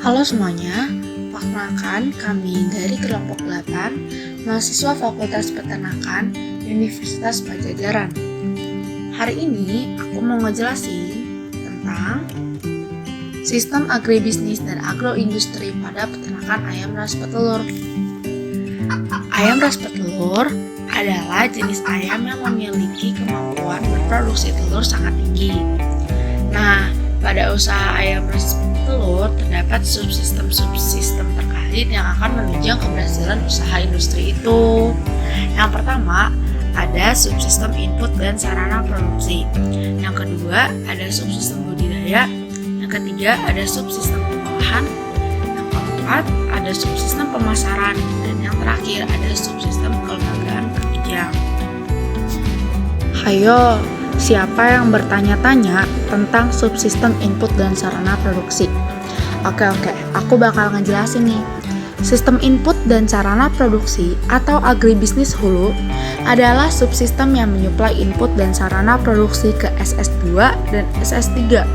Halo semuanya, perkenalkan kami dari kelompok 8, mahasiswa Fakultas Peternakan Universitas Padjadjaran. Hari ini aku mau ngejelasin tentang sistem agribisnis dan agroindustri pada peternakan ayam ras petelur. Ayam ras petelur adalah jenis ayam yang memiliki kemampuan berproduksi telur sangat tinggi. Nah, pada usaha ayam ras petelur terdapat subsistem terkait yang akan menunjang keberhasilan usaha industri itu. Yang pertama, ada subsistem input dan sarana produksi. Yang kedua, ada subsistem budidaya. Yang ketiga, ada subsistem pengolahan. Yang keempat, ada subsistem pemasaran. Dan yang terakhir, ada subsistem kelembagaan penunjang. Hayo, siapa yang bertanya-tanya tentang subsistem input dan sarana produksi? Oke, aku bakal ngejelasin nih. Sistem input dan sarana produksi atau agribisnis hulu adalah subsistem yang menyuplai input dan sarana produksi ke SS2 dan SS3.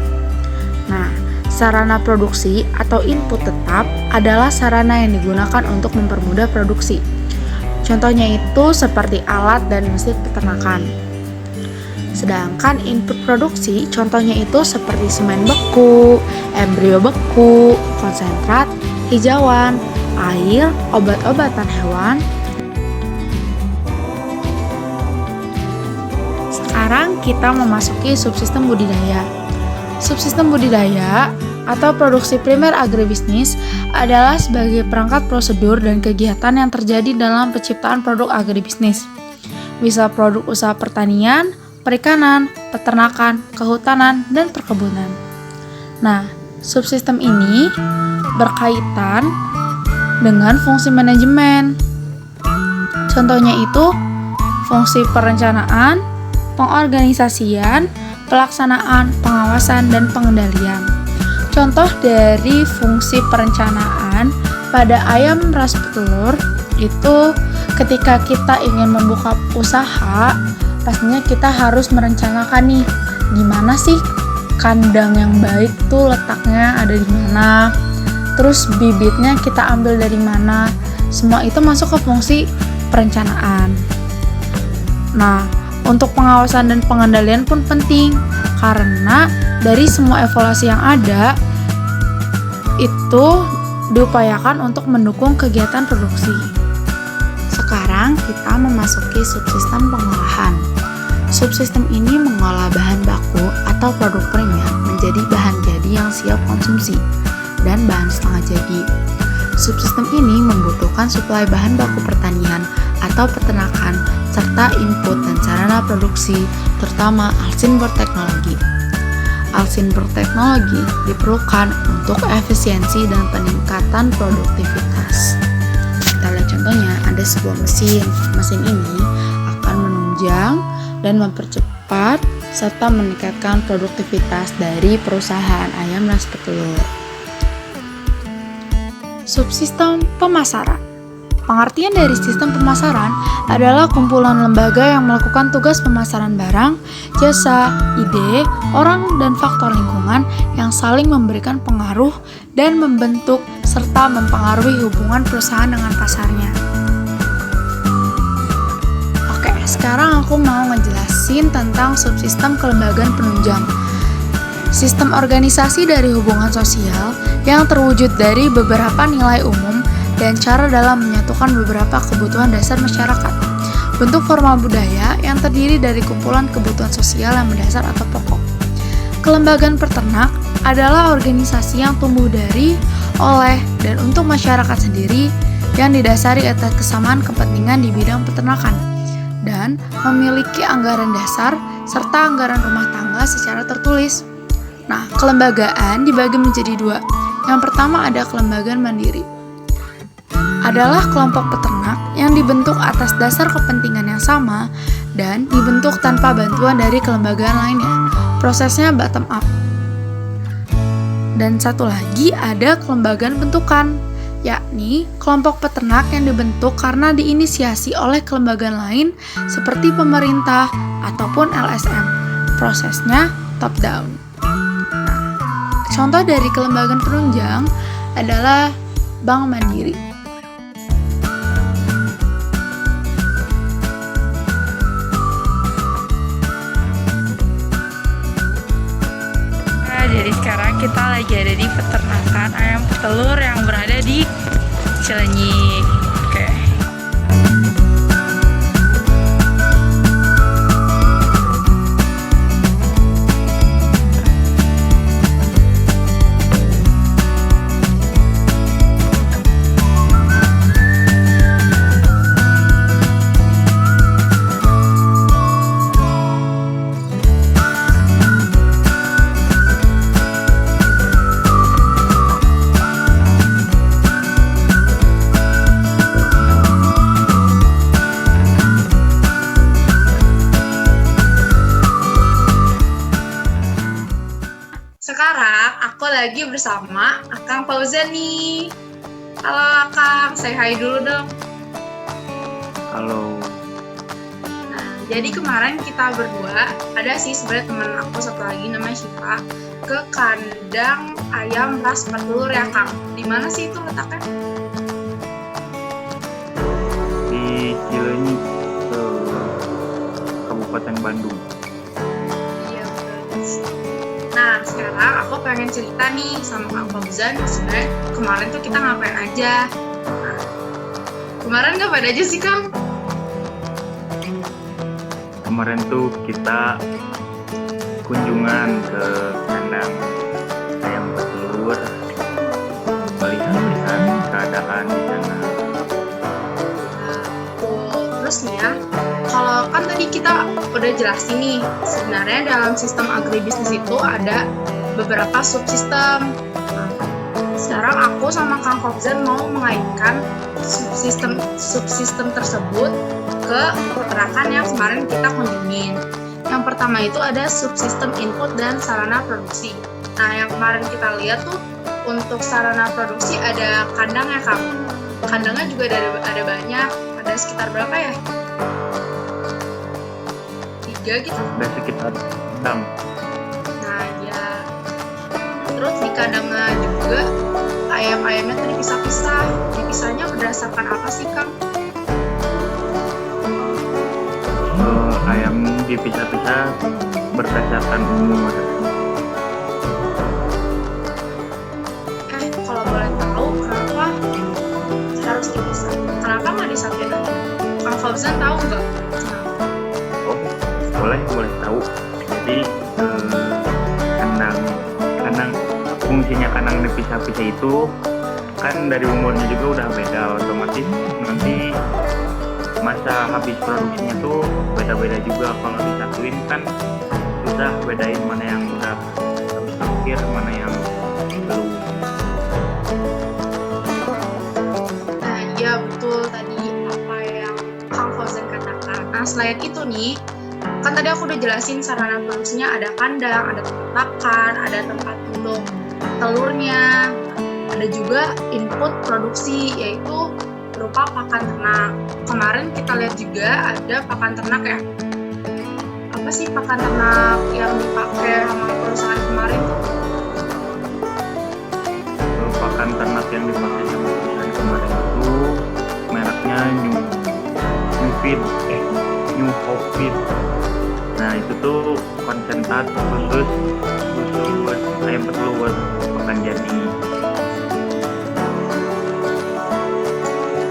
Nah, sarana produksi atau input tetap adalah sarana yang digunakan untuk mempermudah produksi. Contohnya itu seperti alat dan mesin peternakan. Sedangkan input produksi contohnya itu seperti semen beku, embrio beku, konsentrat, hijauan, air, obat-obatan hewan. Sekarang kita memasuki subsistem budidaya. Subsistem budidaya atau produksi primer agribisnis adalah sebagai perangkat prosedur dan kegiatan yang terjadi dalam penciptaan produk agribisnis. Bisa produk usaha pertanian, perikanan, peternakan, kehutanan, dan perkebunan. Nah, subsistem ini berkaitan dengan fungsi manajemen. Contohnya itu fungsi perencanaan, pengorganisasian, pelaksanaan, pengawasan, dan pengendalian. Contoh dari fungsi perencanaan pada ayam ras petelur itu ketika kita ingin membuka usaha, pastinya kita harus merencanakan nih, di mana sih kandang yang baik tuh letaknya ada di mana. Terus bibitnya kita ambil dari mana. Semua itu masuk ke fungsi perencanaan. Nah, untuk pengawasan dan pengendalian pun penting, karena dari semua evaluasi yang ada itu diupayakan untuk mendukung kegiatan produksi. Sekarang kita memasuki subsistem pengolahan. Subsistem ini mengolah bahan baku atau produk primer menjadi bahan jadi yang siap konsumsi dan bahan setengah jadi. Subsistem ini membutuhkan suplai bahan baku pertanian atau peternakan serta input dan sarana produksi, terutama Alsin berteknologi. Alsin berteknologi diperlukan untuk efisiensi dan peningkatan produktivitas. Kita lihat contohnya, ada sebuah mesin. Mesin ini akan menunjang dan mempercepat serta meningkatkan produktivitas dari perusahaan ayam ras petelur. Subsistem pemasaran. Pengertian dari sistem pemasaran adalah kumpulan lembaga yang melakukan tugas pemasaran barang, jasa, ide, orang, dan faktor lingkungan yang saling memberikan pengaruh dan membentuk serta mempengaruhi hubungan perusahaan dengan pasarnya. Oke, sekarang aku mau ngejelasin tentang subsistem kelembagaan penunjang. Sistem organisasi dari hubungan sosial yang terwujud dari beberapa nilai umum dan cara dalam menyatukan beberapa kebutuhan dasar masyarakat. Bentuk formal budaya yang terdiri dari kumpulan kebutuhan sosial yang mendasar atau pokok. Kelembagaan peternak adalah organisasi yang tumbuh dari, oleh, dan untuk masyarakat sendiri yang didasari atas kesamaan kepentingan di bidang peternakan dan memiliki anggaran dasar serta anggaran rumah tangga secara tertulis. Nah, kelembagaan dibagi menjadi dua. Yang pertama ada kelembagaan mandiri. Adalah kelompok peternak yang dibentuk atas dasar kepentingan yang sama dan dibentuk tanpa bantuan dari kelembagaan lainnya. Prosesnya bottom up. Dan satu lagi ada kelembagaan bentukan, yakni kelompok peternak yang dibentuk karena diinisiasi oleh kelembagaan lain seperti pemerintah ataupun LSM. Prosesnya top down. Contoh dari kelembagaan penunjang adalah Bank Mandiri. Jadi sekarang kita lagi ada di peternakan ayam petelur yang berada di Cilenyi. Oke. Sekarang aku lagi bersama Akang Fauzan nih. Halo Akang, say hi dulu dong. Halo. Nah, jadi kemarin kita berdua, ada sih sebenarnya teman aku satu lagi namanya Syifa, ke kandang ayam ras petelur ya Kang. Di mana sih itu letaknya? Di Cileunyi, Kabupaten Bandung. Iya, betul. Nah, sekarang aku pengen cerita nih sama Kang Fauzan. Sebenarnya kemarin tuh kita ngapain aja? Nah, kemarin ngapain aja sih Kang? Kemarin tuh kita kunjungan ke kandang ayam petelur, melihat keadaan di sana. Terus nih ya, kalau kan tadi kita udah jelasin nih, sebenarnya dalam sistem agribisnis itu ada beberapa subsistem. Nah, sekarang aku sama Kang Fauzan mau mengaitkan subsistem tersebut ke peternakan yang kemarin kita kunjungin. Yang pertama itu ada subsistem input dan sarana produksi. Nah, yang kemarin kita lihat tuh untuk sarana produksi ada kandang ya Kang. Kandangnya juga ada banyak. Ada sekitar berapa ya? 3 gitu. Ada sekitar 6. Nah ya. Terus di kandangnya juga ayam-ayamnya tuh dipisah-pisah. Dipisahnya berdasarkan apa sih Kang? Ayam dipisah-pisah berdasarkan umur. Kalau boleh tahu kenapa harus dipisah? Kenapa nggak disatuin aja? Kang Fauzan tahu nggak? Oh, boleh tahu. Jadi kandang fungsinya kandang dipisah-pisah itu kan dari umurnya juga udah beda, otomatis nanti masa habis produksinya tuh beda-beda juga. Kalau disatuin kan susah bedain mana yang udah habis akhir, mana yang belum. Nah iya betul tadi apa yang Kang Fauzan katakan. Nah selain itu nih, kan tadi aku udah jelasin sarana produksinya ada kandang, ada tempat pakan, ada tempat untuk telurnya, ada juga input produksi yaitu berupa pakan ternak. Kemarin kita lihat juga ada pakan ternak ya. Apa sih pakan ternak yang dipakai sama perusahaan kemarin tuh? Pakan ternak yang dipakai sama perusahaan kemarin itu mereknya New Hope Feed. Nah itu tuh konsentrat khusus ayam petelur pakan jadi.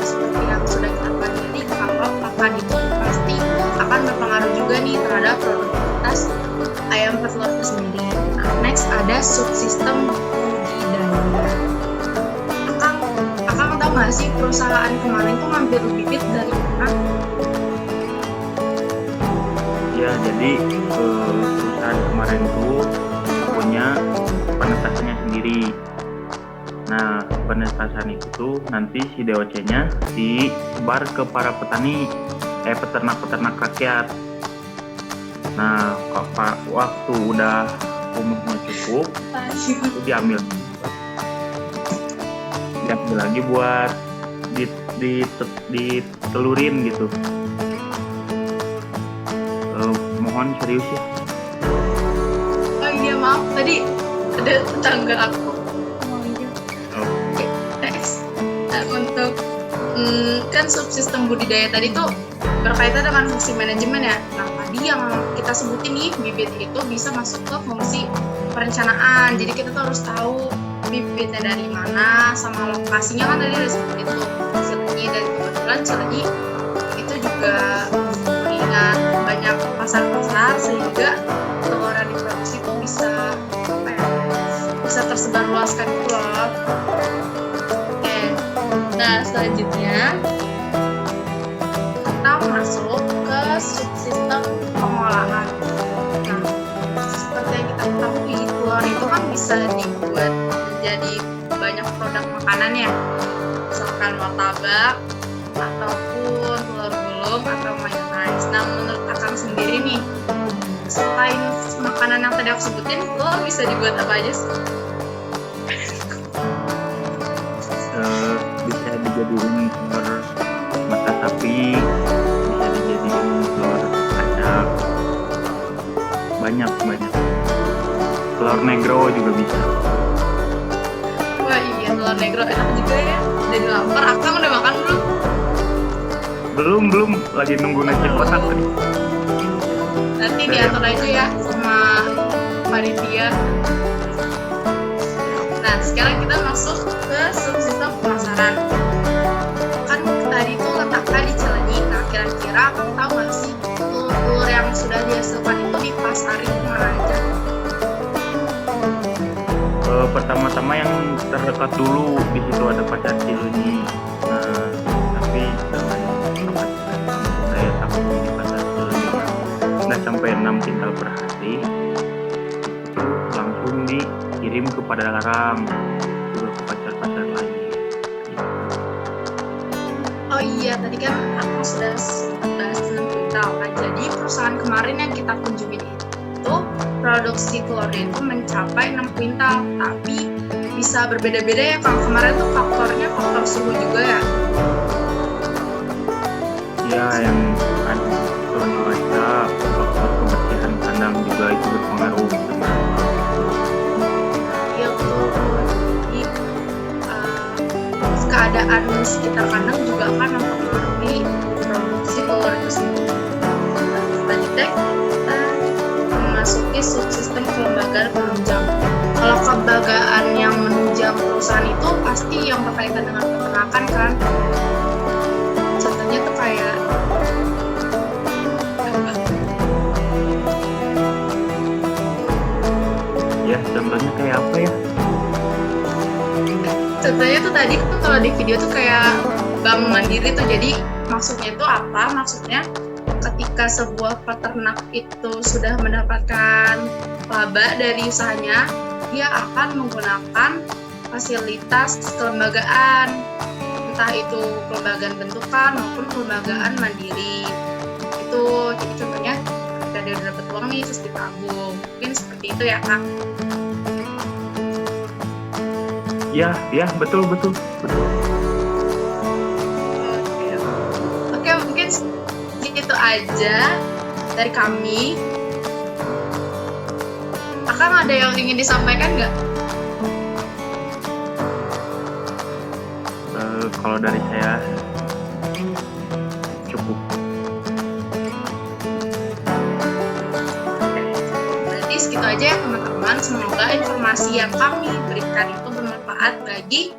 Seperti yang sudah kita pelajari, kalau pakan itu pasti akan berpengaruh juga nih terhadap produktivitas ayam petelur itu sendiri. Nah, next ada subsistem budidaya. Akang tahu nggak sih perusahaan kemarin tuh ngambil bibit dari mana? Ya, jadi perusahaan kemarin tuh punya penetasannya sendiri. Nah, penetasan itu tuh nanti si DOC-nya disebar ke para peternak-peternak rakyat. Nah, waktu udah umurnya cukup, itu diambil lagi buat ditelurin gitu. Mohon serius ya. Oh iya maaf, tadi ada tetangga aku. Oh. Oke. Kan subsistem budidaya tadi tuh berkaitan dengan fungsi manajemen ya. Nah, tadi yang kita sebutin nih, bibit itu bisa masuk ke fungsi perencanaan. Jadi kita tuh harus tahu bibitnya dari mana, sama lokasinya kan tadi udah seperti itu. Cilenyi, dan kebetulan Cilenyi itu juga mengingat banyak pasar-pasar sehingga telur yang diproduksi itu bisa bisa tersebar luaskan gitu loh. Oke, nah selanjutnya kita masuk ke subsistem pengolahan. Nah, seperti yang kita ketahui, telur itu kan bisa dibuat menjadi banyak produk makanan ya, misalkan martabak ataupun telur gulung atau mayonnaise. Nah, menurut Akang sendiri nih, selain makanan yang tadi aku sebutin, telur bisa dibuat apa aja sih? Bisa dijadiin telur mata sapi, bisa dijadiin telur kacang, banyak telur negro juga bisa. Wah iya, telur negro enak juga ya. Jadi lapar. Akang udah makan belum? Belum, lagi nunggu nasi kotak nih. Nanti diatur aja ya sama panitia. Nah, sekarang kita masuk ke subsistem pemasaran. Kan tadi itu letaknya di Cilenyi. Nah, kira-kira kamu tahu nggak sih telur yang sudah dihasilkan itu dipasarin kemana aja? Pertama-tama yang terdekat dulu, di situ ada pasar Cilenyi. Tapi dengan kapasitas daya tampung di pasar Cilenyi nggak sampai 6 kintal per hari, itu langsung dikirim ke Padalarang, juga ke pasar-pasar lain. Oh iya, tadi kan aku sudah sempat bahas tentang kuintal. Nah, jadi perusahaan kemarin yang kita kunjungi itu produksi telurnya itu mencapai 6 kuintal, tapi bisa berbeda-beda ya. Kalau kemarin tuh faktornya faktor suhu juga ya. Ya, yang ada cuaca, faktor kebersihan kandang juga itu berpengaruh. Iya betul. Jadi keadaan sekitar kandang juga akan mempengaruhi produksi telur itu sendiri. Nah, selanjutnya kita memasuki subsistem kelembagaan penunjang. Kalau kelembagaan yang menunjang perusahaan itu pasti yang berkaitan dengan peternakan kan. Contohnya tuh kayak Ya, contohnya kayak apa ya? Contohnya tuh tadi tuh kalau di video tuh kayak bank mandiri tuh, jadi maksudnya itu apa? Maksudnya ketika sebuah peternak itu sudah mendapatkan laba dari usahanya, dia akan menggunakan fasilitas kelembagaan, entah itu kelembagaan bentukan maupun kelembagaan mandiri. Itu jadi contohnya ketika dia udah dapat uang nih terus ditabung, mungkin seperti itu ya Kak. Ya, betul. Oke, mungkin itu aja dari kami. Akang ada yang ingin disampaikan nggak? Kalau dari saya cukup. Berarti segitu aja ya teman-teman. Semoga informasi yang kami berikan itu bermanfaat bagi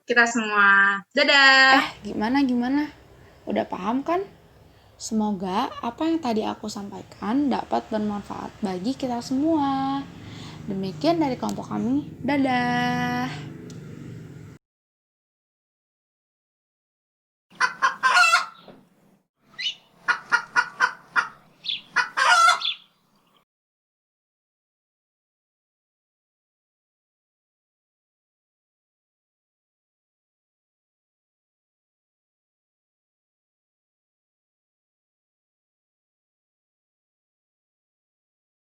kita semua. Dadah! Gimana? Udah paham kan? Semoga apa yang tadi aku sampaikan dapat bermanfaat bagi kita semua. Demikian dari kelompok kami. Dadah!